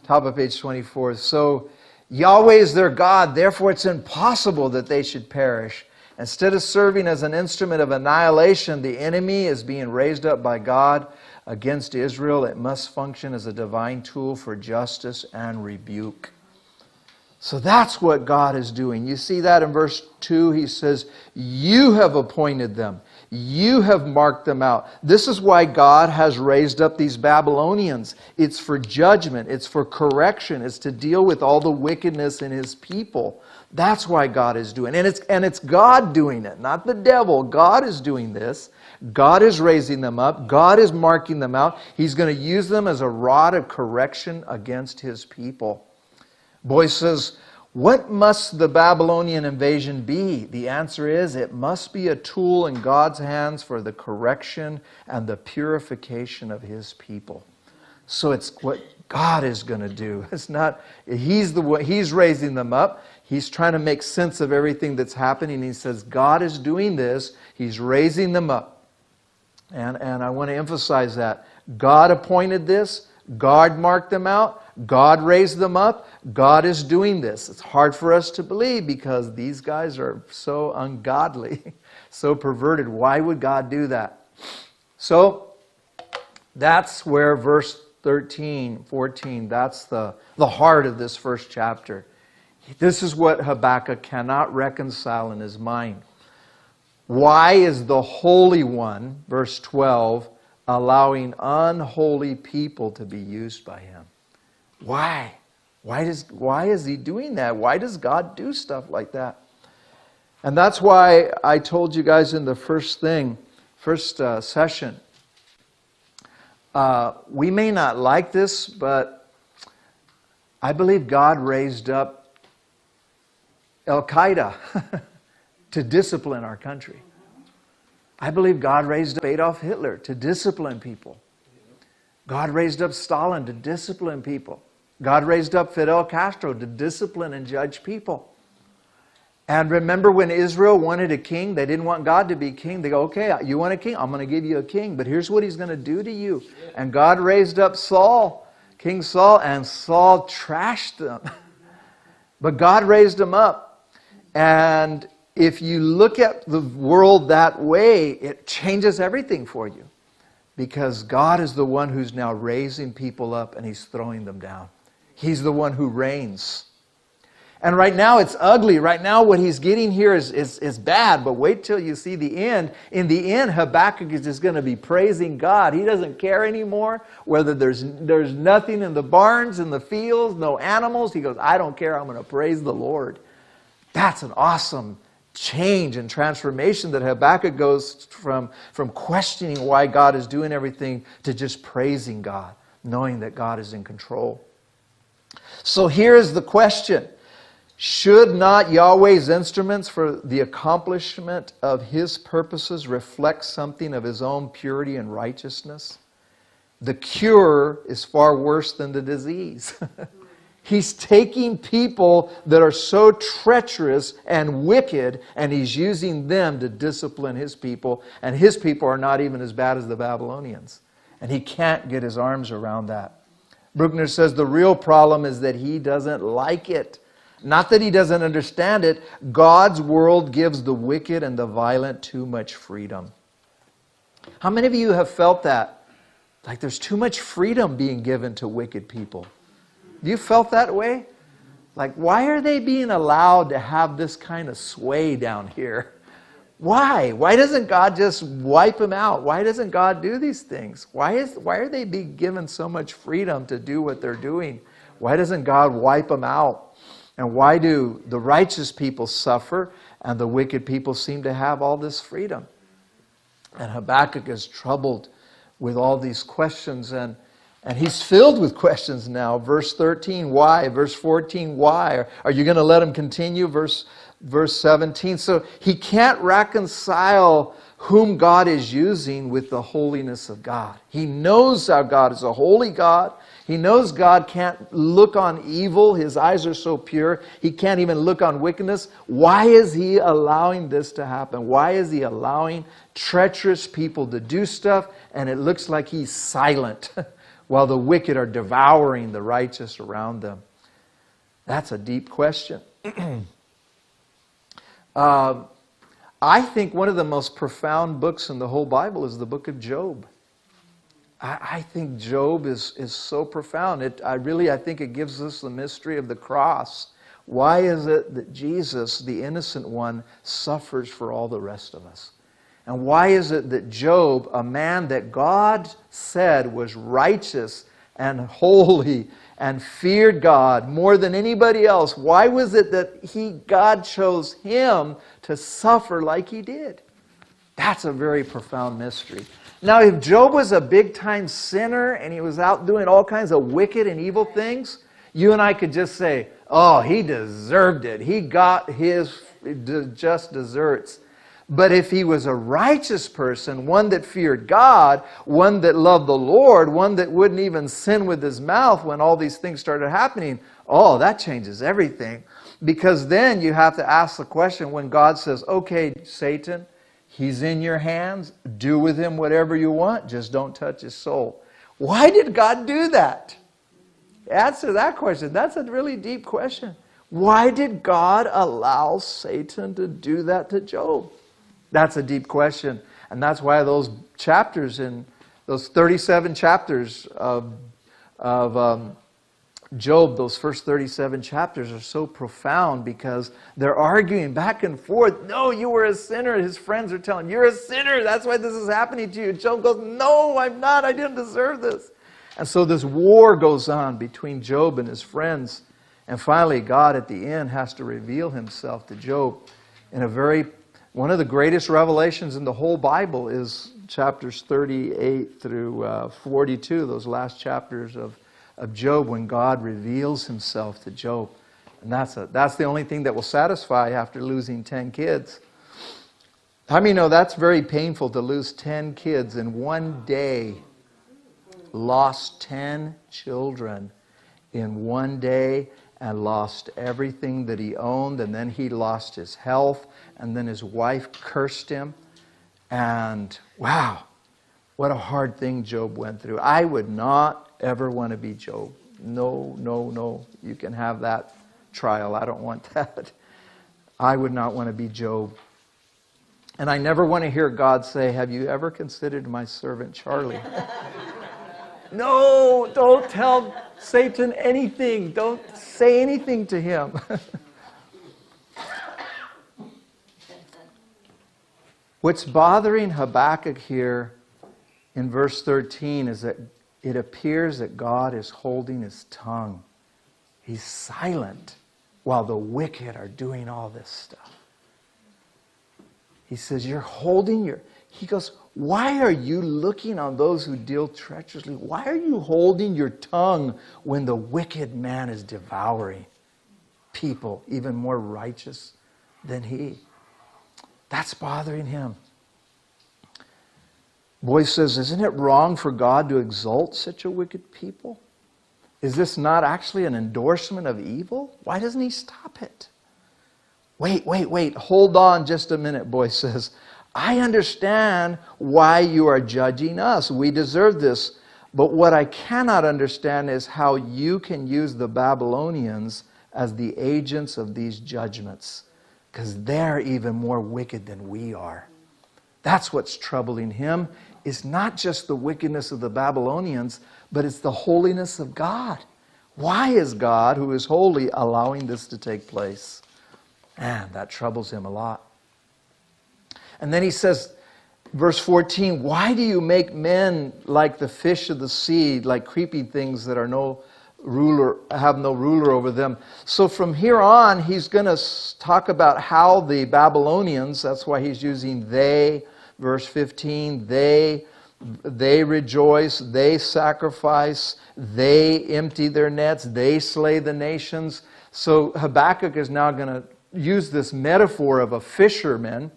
Top of page 24. So, Yahweh is their God, therefore it's impossible that they should perish. Instead of serving as an instrument of annihilation, the enemy is being raised up by God against Israel. It must function as a divine tool for justice and rebuke. So that's what God is doing. You see that in verse 2. He says, you have appointed them. You have marked them out. This is why God has raised up these Babylonians. It's for judgment. It's for correction. It's to deal with all the wickedness in His people. That's why God is doing it. And it's God doing it, not the devil. God is doing this. God is raising them up. God is marking them out. He's going to use them as a rod of correction against His people. Boyce says, what must the Babylonian invasion be? The answer is, it must be a tool in God's hands for the correction and the purification of His people. So it's what God is going to do. It's not, He's raising them up. He's trying to make sense of everything that's happening. He says, God is doing this. He's raising them up. And I want to emphasize that. God appointed this. God marked them out. God raised them up. God is doing this. It's hard for us to believe because these guys are so ungodly, so perverted. Why would God do that? So that's where verse 13, 14, that's the heart of this first chapter. This is what Habakkuk cannot reconcile in his mind. Why is the Holy One, verse 12, allowing unholy people to be used by Him? Why? Why is He doing that? Why does God do stuff like that? And that's why I told you guys in the first session, we may not like this, but I believe God raised up Al-Qaeda to discipline our country. I believe God raised up Adolf Hitler to discipline people. God raised up Stalin to discipline people. God raised up Fidel Castro to discipline and judge people. And remember when Israel wanted a king, they didn't want God to be king. They go, okay, you want a king? I'm going to give you a king, but here's what he's going to do to you. And God raised up Saul, King Saul, and Saul trashed them. But God raised him up. And if you look at the world that way, it changes everything for you. Because God is the one who's now raising people up and He's throwing them down. He's the one who reigns. And right now it's ugly. Right now what he's getting here is bad. But wait till you see the end. In the end, Habakkuk is just going to be praising God. He doesn't care anymore whether there's nothing in the barns, in the fields, no animals. He goes, I don't care. I'm going to praise the Lord. That's an awesome change and transformation that Habakkuk goes from questioning why God is doing everything to just praising God, knowing that God is in control. So here's the question. Should not Yahweh's instruments for the accomplishment of His purposes reflect something of His own purity and righteousness? The cure is far worse than the disease. He's taking people that are so treacherous and wicked, and He's using them to discipline His people. And His people are not even as bad as the Babylonians. And He can't get His arms around that. Bruckner says the real problem is that He doesn't like it. Not that He doesn't understand it. God's world gives the wicked and the violent too much freedom. How many of you have felt that? Like there's too much freedom being given to wicked people. You felt that way? Like, why are they being allowed to have this kind of sway down here? Why? Why doesn't God just wipe them out? Why doesn't God do these things? Why are they being given so much freedom to do what they're doing? Why doesn't God wipe them out? And why do the righteous people suffer and the wicked people seem to have all this freedom? And Habakkuk is troubled with all these questions, and he's filled with questions now. Verse 13, why? Verse 14, why? Are you going to let him continue? Verse 17. So he can't reconcile whom God is using with the holiness of God. He knows how God is a holy God. He knows God can't look on evil. His eyes are so pure. He can't even look on wickedness. Why is He allowing this to happen? Why is He allowing treacherous people to do stuff? And it looks like He's silent while the wicked are devouring the righteous around them. That's a deep question. I think one of the most profound books in the whole Bible is the book of Job. I think Job is so profound. I think it gives us the mystery of the cross. Why is it that Jesus, the innocent one, suffers for all the rest of us? And why is it that Job, a man that God said was righteous and holy and feared God more than anybody else, why was it that God chose him to suffer like he did? That's a very profound mystery. Now, if Job was a big-time sinner and he was out doing all kinds of wicked and evil things, you and I could just say, oh, he deserved it. He got his just deserts. But if he was a righteous person, one that feared God, one that loved the Lord, one that wouldn't even sin with his mouth when all these things started happening, oh, that changes everything. Because then you have to ask the question when God says, okay, Satan, he's in your hands. Do with him whatever you want. Just don't touch his soul. Why did God do that? Answer that question. That's a really deep question. Why did God allow Satan to do that to Job? That's a deep question. And that's why those chapters in those 37 chapters of Job, those first 37 chapters are so profound because they're arguing back and forth. No, you were a sinner. His friends are telling him, you're a sinner. That's why this is happening to you. Job goes, no, I'm not. I didn't deserve this. And so this war goes on between Job and his friends. And finally, God at the end has to reveal himself to Job in one of the greatest revelations in the whole Bible is chapters 38 through 42, those last chapters of Job, when God reveals himself to Job. And that's the only thing that will satisfy after losing 10 kids. How many know that's very painful to lose 10 kids in one day? Lost 10 children in one day and lost everything that he owned, and then he lost his health, and then his wife cursed him. And wow, what a hard thing Job went through. I would not ever want to be Job. No, no, no. You can have that trial. I don't want that. I would not want to be Job. And I never want to hear God say, have you ever considered my servant Charlie? No, don't tell Satan anything. Don't say anything to him. What's bothering Habakkuk here in verse 13 is that it appears that God is holding his tongue. He's silent while the wicked are doing all this stuff. He says, you're holding your... He goes, why are you looking on those who deal treacherously? Why are you holding your tongue when the wicked man is devouring people even more righteous than he? That's bothering him. Boyce says, isn't it wrong for God to exalt such a wicked people? Is this not actually an endorsement of evil? Why doesn't he stop it? Wait. Hold on just a minute, Boyce says. I understand why you are judging us. We deserve this. But what I cannot understand is how you can use the Babylonians as the agents of these judgments, because they're even more wicked than we are. That's what's troubling him. It's not just the wickedness of the Babylonians, but it's the holiness of God. Why is God, who is holy, allowing this to take place? Man, that troubles him a lot. And then he says, verse 14, why do you make men like the fish of the sea, like creeping things that have no ruler over them? So from here on, he's going to talk about how the Babylonians, that's why he's using they, verse 15, they rejoice, they sacrifice, they empty their nets, they slay the nations. So Habakkuk is now going to use this metaphor of a fisherman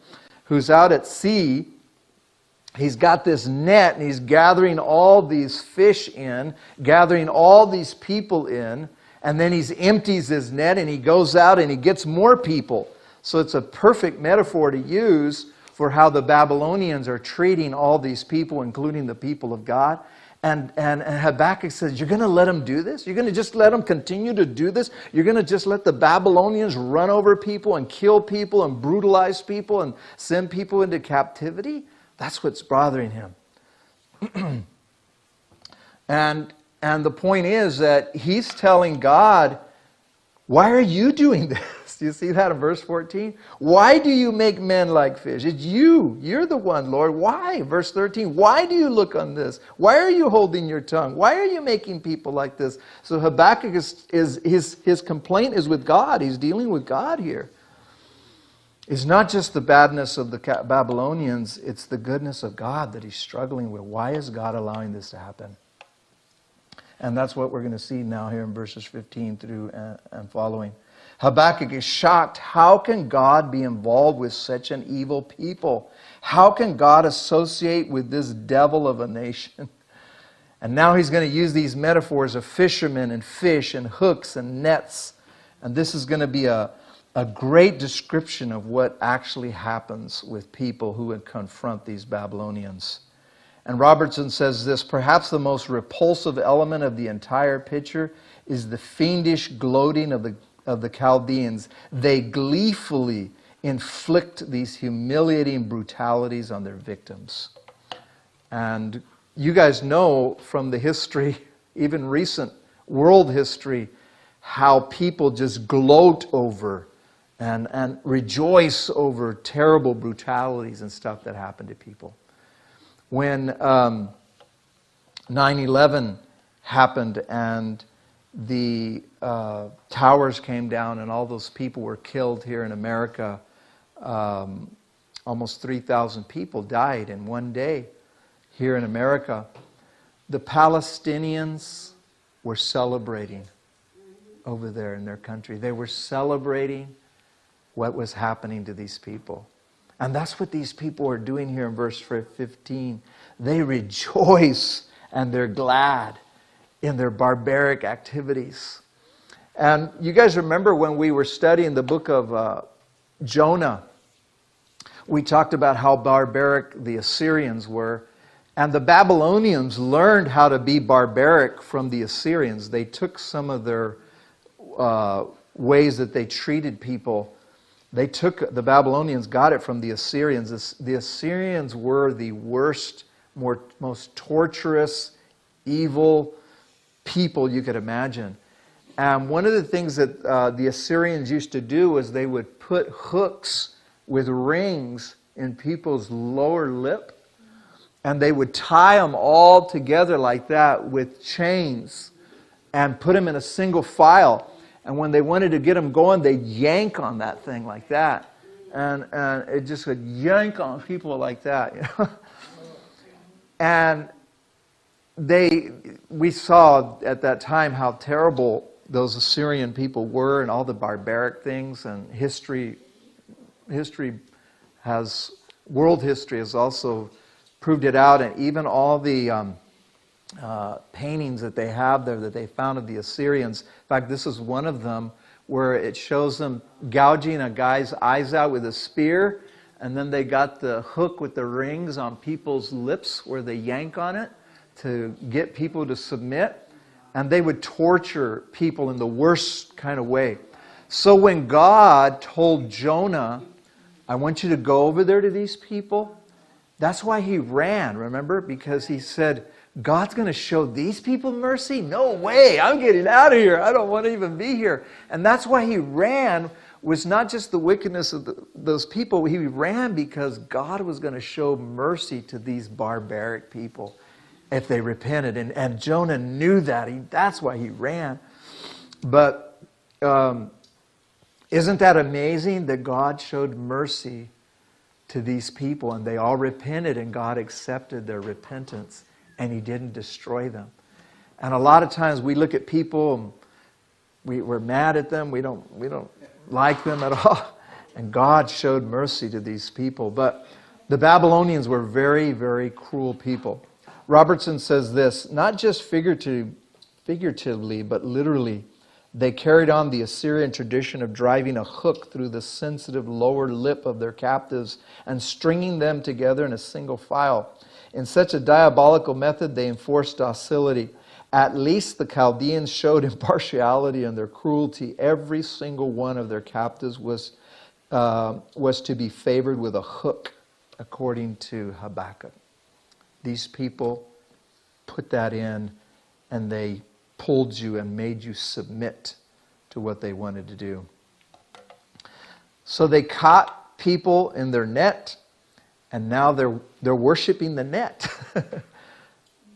who's out at sea. He's got this net and he's gathering all these fish in, gathering all these people in, and then he empties his net and he goes out and he gets more people. So it's a perfect metaphor to use for how the Babylonians are treating all these people, including the people of God. And Habakkuk says, you're going to let them do this? You're going to just let them continue to do this? You're going to just let the Babylonians run over people and kill people and brutalize people and send people into captivity? That's what's bothering him. And the point is that he's telling God, why are you doing this? Do you see that in verse 14? Why do you make men like fish? It's you. You're the one, Lord. Why? Verse 13. Why do you look on this? Why are you holding your tongue? Why are you making people like this? So Habakkuk his complaint is with God. He's dealing with God here. It's not just the badness of the Babylonians. It's the goodness of God that he's struggling with. Why is God allowing this to happen? And that's what we're going to see now here in verses 15 through and following. Habakkuk is shocked. How can God be involved with such an evil people? How can God associate with this devil of a nation? And now he's going to use these metaphors of fishermen and fish and hooks and nets. And this is going to be a great description of what actually happens with people who would confront these Babylonians. And Robertson says this, perhaps the most repulsive element of the entire picture is the fiendish gloating of the Chaldeans. They gleefully inflict these humiliating brutalities on their victims. And you guys know from the history, even recent world history, how people just gloat over and rejoice over terrible brutalities and stuff that happen to people. When 9/11 happened and the towers came down and all those people were killed here in America, almost 3,000 people died in one day here in America. The Palestinians were celebrating over there in their country. They were celebrating what was happening to these people. And that's what these people are doing here in verse 15. They rejoice and they're glad in their barbaric activities. And you guys remember when we were studying the book of Jonah, we talked about how barbaric the Assyrians were. And the Babylonians learned how to be barbaric from the Assyrians. They took some of their ways that they treated people. The Babylonians got it from the Assyrians. The Assyrians were the worst, most torturous, evil people you could imagine. And one of the things that the Assyrians used to do was they would put hooks with rings in people's lower lip, and they would tie them all together like that with chains and put them in a single file. And when they wanted to get them going, they'd yank on that thing like that. And it just would yank on people like that. You know? And we saw at that time how terrible those Assyrian people were and all the barbaric things. And world history has also proved it out. And even all the paintings that they have there that they found of the Assyrians. In fact, this is one of them where it shows them gouging a guy's eyes out with a spear, and then they got the hook with the rings on people's lips where they yank on it to get people to submit, and they would torture people in the worst kind of way. So when God told Jonah, I want you to go over there to these people, that's why he ran, remember? Because he said, God's going to show these people mercy? No way, I'm getting out of here. I don't want to even be here. And that's why he ran, was not just the wickedness of those people. He ran because God was going to show mercy to these barbaric people if they repented. And Jonah knew that. That's why he ran. But isn't that amazing that God showed mercy to these people and they all repented and God accepted their repentance? And he didn't destroy them. And a lot of times we look at people and we're mad at them. We don't like them at all. And God showed mercy to these people. But the Babylonians were very, very cruel people. Robertson says this, not just figuratively, but literally, they carried on the Assyrian tradition of driving a hook through the sensitive lower lip of their captives and stringing them together in a single file. In such a diabolical method, they enforced docility. At least the Chaldeans showed impartiality in their cruelty. Every single one of their captives was to be favored with a hook, according to Habakkuk. These people put that in, and they pulled you and made you submit to what they wanted to do. So they caught people in their net, and now they're worshiping the net.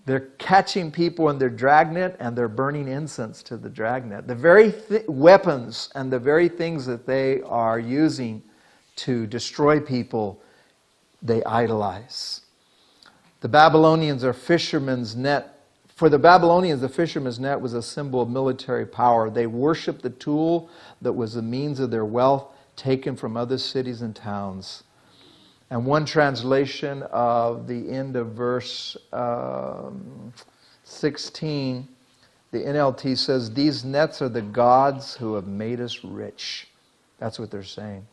They're catching people in their dragnet, and they're burning incense to the dragnet. The very weapons and the very things that they are using to destroy people, they idolize. The Babylonians are fishermen's net. For the Babylonians, the fisherman's net was a symbol of military power. They worshipped the tool that was the means of their wealth taken from other cities and towns. And one translation of the end of verse 16, the NLT says, these nets are the gods who have made us rich. That's what they're saying.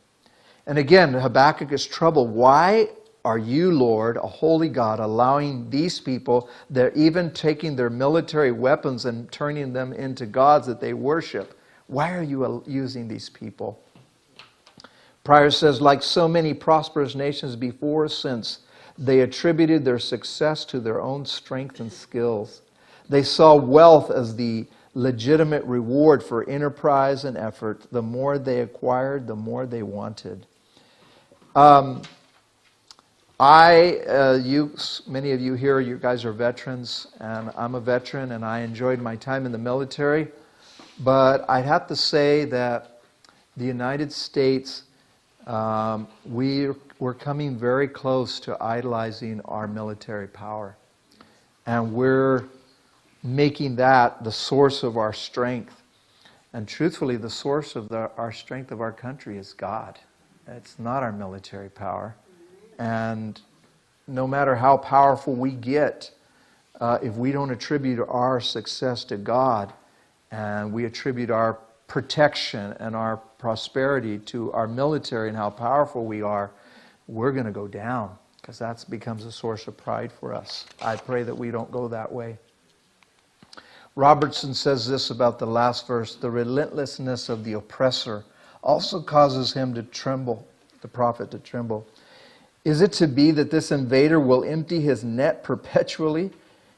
And again, Habakkuk is troubled. Why are you, Lord, a holy God, allowing these people, they're even taking their military weapons and turning them into gods that they worship? Why are you using these people? Pryor says, like so many prosperous nations before, since they attributed their success to their own strength and skills. They saw wealth as the legitimate reward for enterprise and effort. The more they acquired, the more they wanted. Many of you here, you guys are veterans, and I'm a veteran, and I enjoyed my time in the military. But I'd have to say that the United States, we're coming very close to idolizing our military power. And we're making that the source of our strength. And truthfully, the source of our strength of our country is God. It's not our military power. And no matter how powerful we get, if we don't attribute our success to God, and we attribute our protection and our prosperity to our military and how powerful we are, we're going to go down, because that becomes a source of pride for us. I pray that we don't go that way. Robertson says this about the last verse: the relentlessness of the oppressor also causes him to tremble, the prophet to tremble. Is it to be that this invader will empty his net perpetually?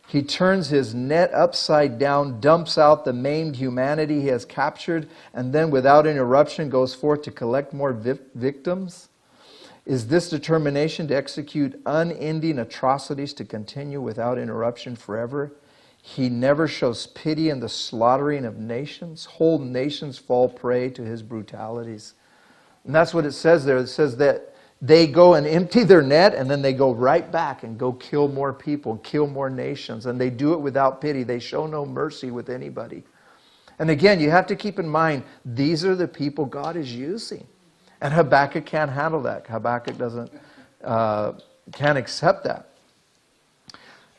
He turns his net upside down, dumps out the maimed humanity he has captured, and then without interruption goes forth to collect more victims? Is this determination to execute unending atrocities to continue without interruption forever? He never shows pity in the slaughtering of nations. Whole nations fall prey to his brutalities. And that's what it says there. It says that they go and empty their net, and then they go right back and go kill more people, kill more nations. And they do it without pity. They show no mercy with anybody. And again, you have to keep in mind, these are the people God is using. And Habakkuk can't handle that. Habakkuk can't accept that.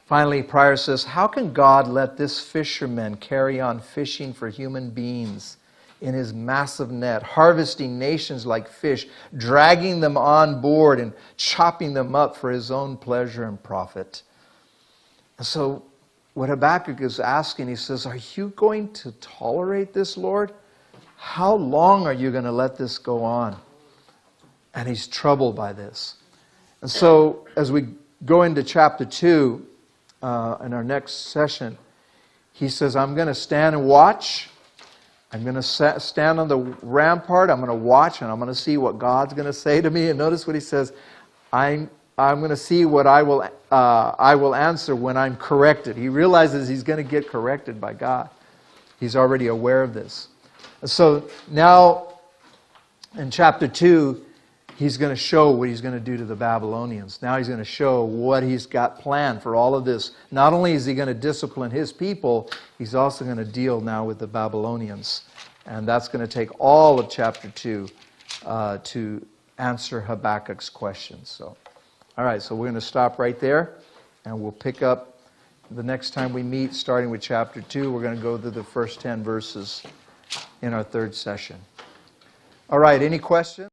Finally, Pryor says, how can God let this fisherman carry on fishing for human beings in his massive net, harvesting nations like fish, dragging them on board and chopping them up for his own pleasure and profit? And so what Habakkuk is asking, he says, are you going to tolerate this, Lord? How long are you going to let this go on? And he's troubled by this. And so as we go into chapter 2, in our next session, he says, I'm going to stand and watch. I'm going to stand on the rampart. I'm going to watch, and I'm going to see what God's going to say to me. And notice what he says, I'm going to see what I will answer when I'm corrected. He realizes he's going to get corrected by God. He's already aware of this. So now in chapter 2, he's going to show what he's going to do to the Babylonians. Now he's going to show what he's got planned for all of this. Not only is he going to discipline his people, he's also going to deal now with the Babylonians. And that's going to take all of chapter 2 to answer Habakkuk's questions. So, all right, so we're going to stop right there, and we'll pick up the next time we meet, starting with chapter 2. We're going to go through the first 10 verses in our third session. All right, any questions?